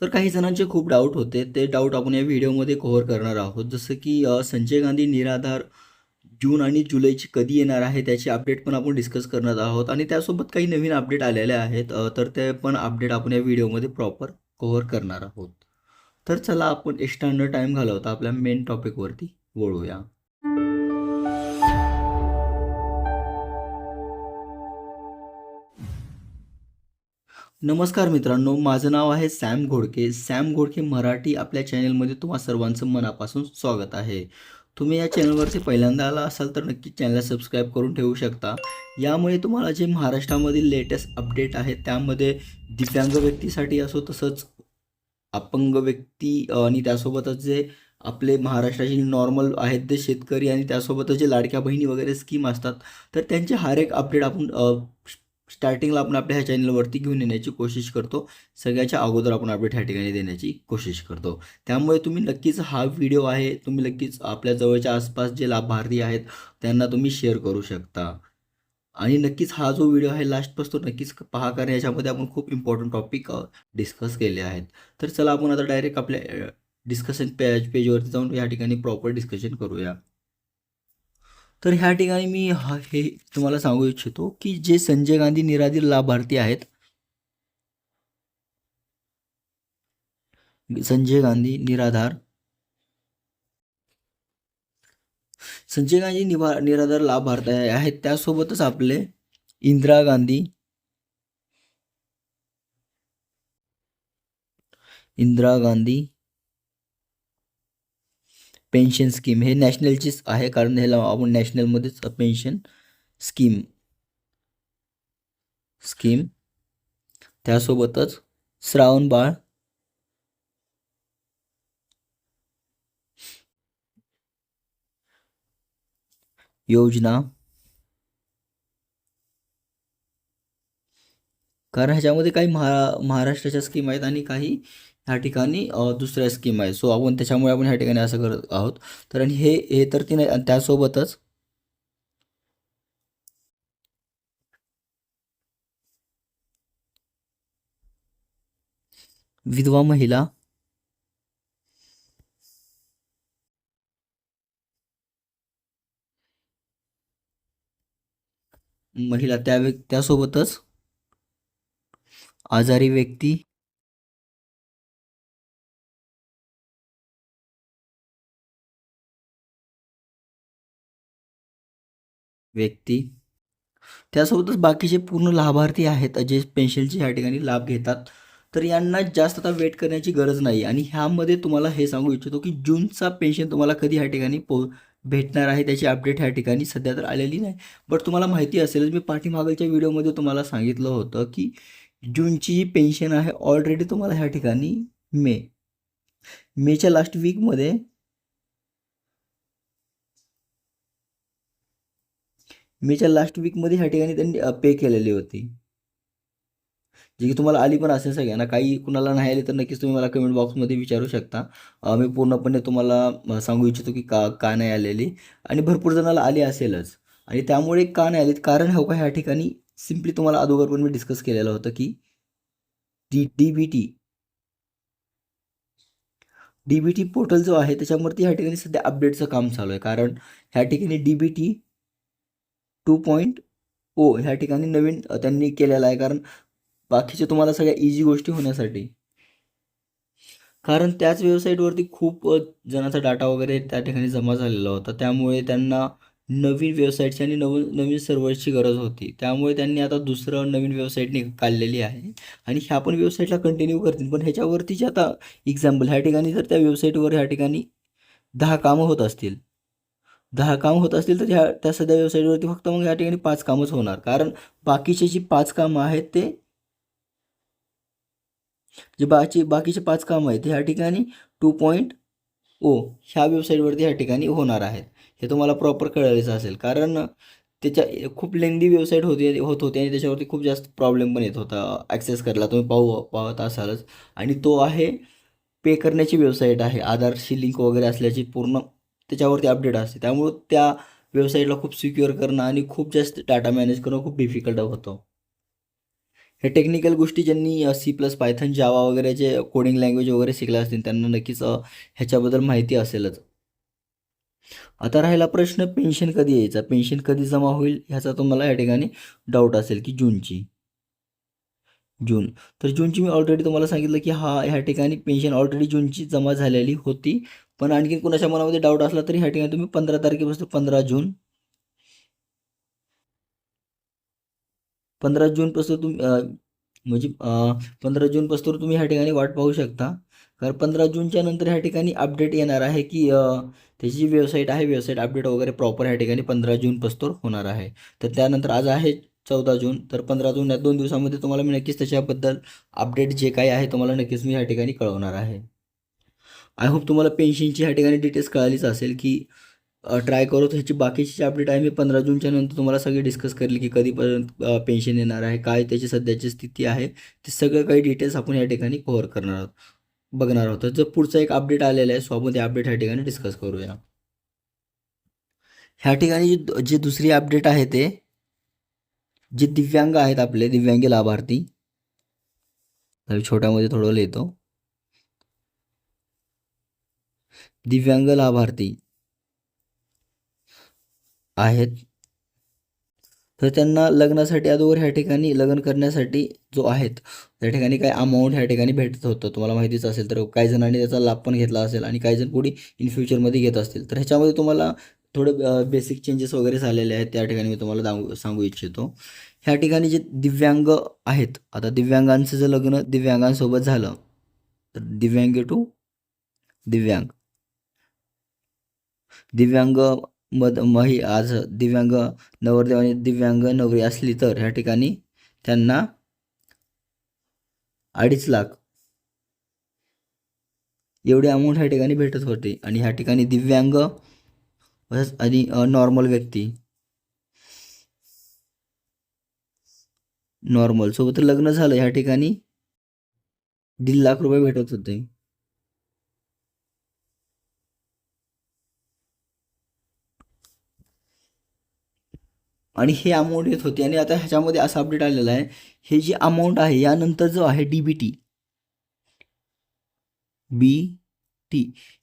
तर काही जणांचे खूप डाऊट होते. ते डाऊट आपण या व्हिडिओमध्ये कव्हर करणार आहोत. जसं की संजय गांधी निराधार जून आणि जुलैची कधी येणार आहे त्याची अपडेट पण आपण डिस्कस करणार आहोत आणि त्यासोबत काही नवीन अपडेट आलेले आहेत. तर ते पण अपडेट आपण या व्हिडिओमध्ये प्रॉपर कव्हर करणार आहोत. तर चला आपण एक्स्ट्रा न टाईम घालवता आपल्या मेन टॉपिकवरती वळूया. नमस्कार मित्रांनो, माझं नाव आहे सॅम घोडके. सॅम घोडके मराठी आपल्या चॅनलमध्ये तुम्हा सर्वांचं मनापासून स्वागत आहे. तुम्ही या चॅनलवरती पहिल्यांदा आला असाल तर नक्की चॅनलला सबस्क्राईब करून ठेवू शकता. यामुळे तुम्हाला जे महाराष्ट्रामधील लेटेस्ट अपडेट आहेत त्यामध्ये दिव्यांग व्यक्तीसाठी असो तसंच अपंग व्यक्ती आणि त्यासोबतच जे आपले महाराष्ट्राचे नॉर्मल आहेत ते शेतकरी आणि त्यासोबतच जे लाडक्या बहिणी वगैरे स्कीम असतात तर त्यांचे हर एक अपडेट आपण स्टार्टिंगला आपण आपल्या ह्या चॅनलवरती घेऊन येण्याची कोशिश करतो. सगळ्याच्या अगोदर आपण अपडेट ह्या ठिकाणी देण्याची कोशिश करतो. त्यामुळे तुम्ही नक्कीच हा व्हिडिओ आहे तुम्ही नक्कीच आपल्या जवळच्या आसपास जे लाभार्थी आहेत त्यांना तुम्ही शेअर करू शकता. आणि नक्कीच हा जो व्हिडिओ आहे लास्टपासून नक्कीच पहा कारण याच्यामध्ये आपण खूप इम्पॉर्टंट टॉपिक डिस्कस केले आहेत. तर चला आपण आता डायरेक्ट आपल्या डिस्कशन पेजवरती जाऊन या ठिकाणी प्रॉपर डिस्कशन करूया. तर ह्या ठिकाणी मी हे तुम्हाला सांगू इच्छितो की जे संजय गांधी निराधार लाभार्थी आहेत, संजय गांधी निराधार संजय गांधी निराधार लाभार्थी आहेत त्यासोबतच आपले इंदिरा गांधी इंदिरा गांधी पेन्शन स्कीम हे नॅशनलचीच आहे कारण ह्याला आपण नॅशनलमध्येच पेन्शन स्कीम स्कीम त्यासोबतच श्रावण बाळ योजना कारण ह्याच्यामध्ये काही महाराष्ट्राच्या स्कीम आहेत आणि काही ह्या ठिकाणी दुसऱ्या स्कीम आहेत. सो आपण त्याच्यामुळे आपण ह्या ठिकाणी असं करत आहोत. तर आणि हे हे तर ती नाही आणि त्यासोबतच विधवा महिला महिला त्यासोबतच आजारी व्यक्ती त्यासोबतच बाकीचे पूर्ण लाभार्थी आहेत जे पेन्शनचे ह्या ठिकाणी लाभ घेतात. तर यांना जास्त आता वेट करण्याची गरज नाही आणि ह्यामध्ये तुम्हाला हे सांगू इच्छितो की जूनचा पेन्शन तुम्हाला कधी ह्या ठिकाणी भेटणार आहे त्याची अपडेट ह्या ठिकाणी सध्या तर आलेली नाही. बट तुम्हाला माहिती असेल मी पाठीमागच्या व्हिडिओमध्ये तुम्हाला सांगितलं होतं की जूनची जी पेन्शन आहे ऑलरेडी तुम्हाला ह्या ठिकाणी मे मेच्या लास्ट वीकमध्ये मेच्या लास्ट वीकमध्ये ह्या ठिकाणी त्यांनी पे केलेली होती. जी की तुम्हाला आली पण असेल सगळ्यांना. काही कुणाला नाही आली तर नक्कीच तुम्ही मला कमेंट बॉक्समध्ये विचारू शकता. मी पूर्णपणे तुम्हाला सांगू इच्छितो की का नाही आलेली आणि भरपूर जणाला आली असेलच आणि त्यामुळे का नाही आलीत कारण हो का ह्या ठिकाणी सिम्पली तुम्हाला अगोदर पण मी डिस्कस केलेलं होतं की डी-बी-टी डी-बी-टी पोर्टल जो आहे त्याच्यावरती ह्या ठिकाणी सध्या अपडेटचं काम चालू आहे. कारण ह्या ठिकाणी डी-बी-टी 2.0 ह्या ठिकाणी नवीन त्यांनी केलेलं आहे. कारण बाकीचे तुम्हाला सगळ्या इझी गोष्टी होण्यासाठी. कारण त्याच वेबसाईटवरती खूप जणांचा डाटा वगैरे त्या ठिकाणी जमा झालेला होता. त्यामुळे त्यांना नवीन वेबसाईटची आणि नवीन सर्व्हरची गरज होती. त्यामुळे त्यांनी आता दुसरं नवीन वेबसाईट काढलेली आहे आणि ह्या पण वेबसाईटला कंटिन्यू करतील. पण ह्याच्यावरती जे आता एक्झाम्पल ह्या ठिकाणी जर त्या वेबसाईटवर ह्या ठिकाणी 10 कामं होत असतील 10 कामं होत असतील तर त्या सध्या वेबसाईटवरती फक्त मग या ठिकाणी 5 कामच होणार. कारण बाकीची जी 5 कामं आहेत ते जे बाकीचे 5 कामं आहेत ह्या ठिकाणी 2.0 ह्या वेबसाईटवरती ह्या ठिकाणी होणार आहेत. हे तुम्हाला प्रॉपर कळायचं असेल कारण त्याच्या खूप लेंदी वेबसाईट होत होती आणि त्याच्यावरती खूप जास्त प्रॉब्लेम पण येत होता ॲक्सेस करायला तुम्ही पाहत असालच आणि तो आहे पे करण्याची वेबसाईट आहे. आधारशी लिंक वगैरे असल्याची पूर्ण त्याच्यावरती अपडेट असते. त्यामुळं त्या वेबसाईटला खूप सिक्युअर करणं आणि खूप जास्त डाटा मॅनेज करणं खूप डिफिकल्ट होतं. हे टेक्निकल गोष्टी ज्यांनी सी प्लस पायथन जावा वगैरे जे कोडिंग लँग्वेज वगैरे शिकले असतील त्यांना नक्कीच ह्याच्याबद्दल माहिती असेलच. आता राहिला प्रश्न पेन्शन कधी यायचा, पेन्शन कधी जमा होईल ह्याचा तुम्हाला या ठिकाणी डाऊट असेल की जूनची. जून, तर जूनची मी ऑलरेडी तुम्हाला सांगितलं की ह्या ठिकाणी पेन्शन ऑलरेडी जूनची जमा झालेली होती. पण आणखी कुणाच्या मनामध्ये डाऊट असला तरी ह्या ठिकाणी तुम्ही 15 तारखेपासून 15 जून 15 जूनपासून म्हणजे 15 जूनपासून तुम्ही ह्या ठिकाणी वाट पाहू शकता. कारण 15 जूनच्या नंतर ह्या ठिकाणी अपडेट येणार आहे की त्याची जी वेबसाईट आहे, वेबसाईट अपडेट वगैरे प्रॉपर ह्या ठिकाणी 15 जूनपासून होणार आहे. तर त्यानंतर आज आहे 14 जून, तर 15 जून या 2 दिवसामध्ये तुम्हाला मी नक्कीच त्याच्याबद्दल अपडेट जे काही आहे तुम्हाला नक्कीच मी ह्या ठिकाणी कळवणार आहे. आय होप तुम्हाला पेन्शनची ह्या ठिकाणी डिटेल्स कळालीच असेल की ट्राय करू. ह्याची बाकीची जी अपडेट आहे मी 15 जूनच्या नंतर तुम्हाला सगळी डिस्कस करेल की कधीपर्यंत पेन्शन येणार आहे, काय त्याची सध्याची स्थिती आहे, ते सगळं काही डिटेल्स आपण या ठिकाणी कव्हर करणार आहोत, बघणार आहोत. तर जर पुढचा एक अपडेट आलेला आहे सो आपण ते अपडेट ह्या ठिकाणी डिस्कस करूया. ह्या ठिकाणी जी दुसरी अपडेट आहे ते जे दिव्यांग आहेत, आपले दिव्यांग लाभार्थी, छोट्यामध्ये थोडं लिहितो, दिव्यांग लाभार्थी आहेत तर त्यांना लग्नासाठी अगोदर ह्या ठिकाणी लग्न करण्यासाठी जो आहेत त्या ठिकाणी काय अमाऊंट ह्या ठिकाणी भेटत होतं, तुम्हाला माहितीच असेल. तर काही जणांनी त्याचा लाभ पण घेतला असेल आणि काही जण पुढे इन फ्युचरमध्ये घेत असतील. तर ह्याच्यामध्ये तुम्हाला थोडे बेसिक चेंजेस वगैरे झालेले आहेत, त्या ठिकाणी मी तुम्हाला सांगू इच्छितो. ह्या ठिकाणी जे दिव्यांग आहेत, आता दिव्यांगांचं जर लग्न दिव्यांगांसोबत झालं तर दिव्यांग टू दिव्यांग, दिव्यांग आज दिव्यांग नवरदेव आणि दिव्यांग नवरी असली तर ह्या ठिकाणी त्यांना 2.5 लाख एवढी अमाऊंट ह्या ठिकाणी भेटत होते. आणि ह्या ठिकाणी दिव्यांग आणि नॉर्मल व्यक्ती, नॉर्मल सोबत लग्न झालं ह्या ठिकाणी 1.5 लाख रुपये भेटत होते. आणि हे अमाऊंट येत होती. आणि आता ह्याच्यामध्ये असं अपडेट आलेलं आहे, हे जी अमाऊंट आहे यानंतर जो आहे DBT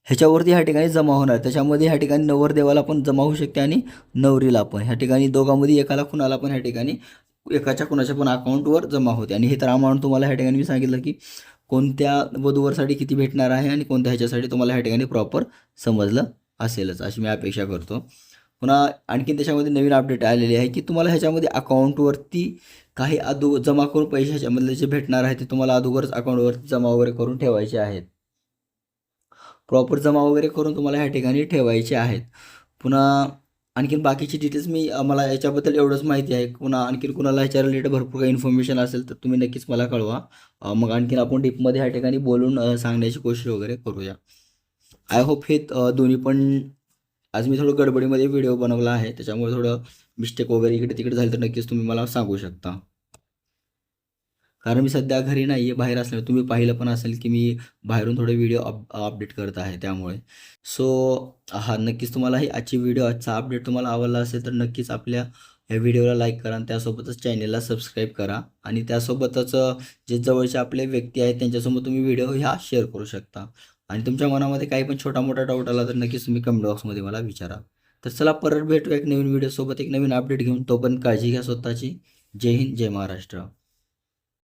ह्याच्यावरती ह्या ठिकाणी जमा होणार. त्याच्यामध्ये ह्या ठिकाणी नवरदेवाला पण जमा होऊ शकते आणि नवरीला पण. ह्या ठिकाणी दोघांमध्ये एकाला कुणाला पण ह्या ठिकाणी एकाच्या कुणाच्या पण अकाउंटवर जमा होते. आणि हे तर अमाऊंट तुम्हाला ह्या ठिकाणी मी सांगितलं की कोणत्या वधूवरसाठी किती भेटणार आहे आणि कोणत्या ह्याच्यासाठी तुम्हाला ह्या ठिकाणी प्रॉपर समजलं असेलच अशी मी अपेक्षा करतो. पुन्हा आणखीन त्याच्यामध्ये नवीन अपडेट आलेली आहे की तुम्हाला ह्याच्यामध्ये अकाउंटवरती काही जमा करून पैसे ह्याच्यामधले जे भेटणार आहे ते तुम्हाला अगोदरच अकाउंटवरती जमा वगैरे करून ठेवायचे आहेत, प्रॉपर जमा वगैरे करून तुम्हाला ह्या ठिकाणी ठेवायचे आहेत. पुन्हा आणखीन बाकीची डिटेल्स मला याच्याबद्दल एवढंच माहिती आहे. पुन्हा आणखीन कुणाला ह्याच्या रिलेटेड भरपूर काही इन्फॉर्मेशन असेल तर तुम्ही नक्कीच मला कळवा. मग आणखीन आपण डीपमध्ये ह्या ठिकाणी बोलून सांगण्याची कोशिश वगैरे करूया. आय होप हे दोन्ही पण, आज मी थोडं गडबडीमध्ये व्हिडिओ बनवला आहे त्याच्यामुळे थोडं मिस्टेक वगैरे इकडे तिकडे झाली तर नक्कीच तुम्ही मला सांगू शकता. कारण मी सध्या घरी नाही आहे, बाहेर असल्यामुळे तुम्ही पाहिलं पण असेल की मी बाहेरून थोडे व्हिडिओ अपडेट करत आहे त्यामुळे. सो नक्कीच तुम्हाला ही आजचा अपडेट तुम्हाला आवडला असेल तर नक्कीच आपल्या या व्हिडिओला लाईक करा आणि त्यासोबतच चॅनेलला सबस्क्राईब करा. आणि त्यासोबतच जे जवळचे आपले व्यक्ती आहेत त्यांच्यासोबत तुम्ही व्हिडिओ ह्या शेअर करू शकता. आणि तुमच्या मनामध्ये काही पण छोटा मोठा डाऊट आला तर नक्कीच तुम्ही कमेंट बॉक्समध्ये मला विचारा. तर चला परत भेटू एक नवीन व्हिडिओसोबत, एक नवीन अपडेट घेऊन. तोपर्यंत काळजी घ्या स्वतःची. जय हिंद, जय महाराष्ट्र.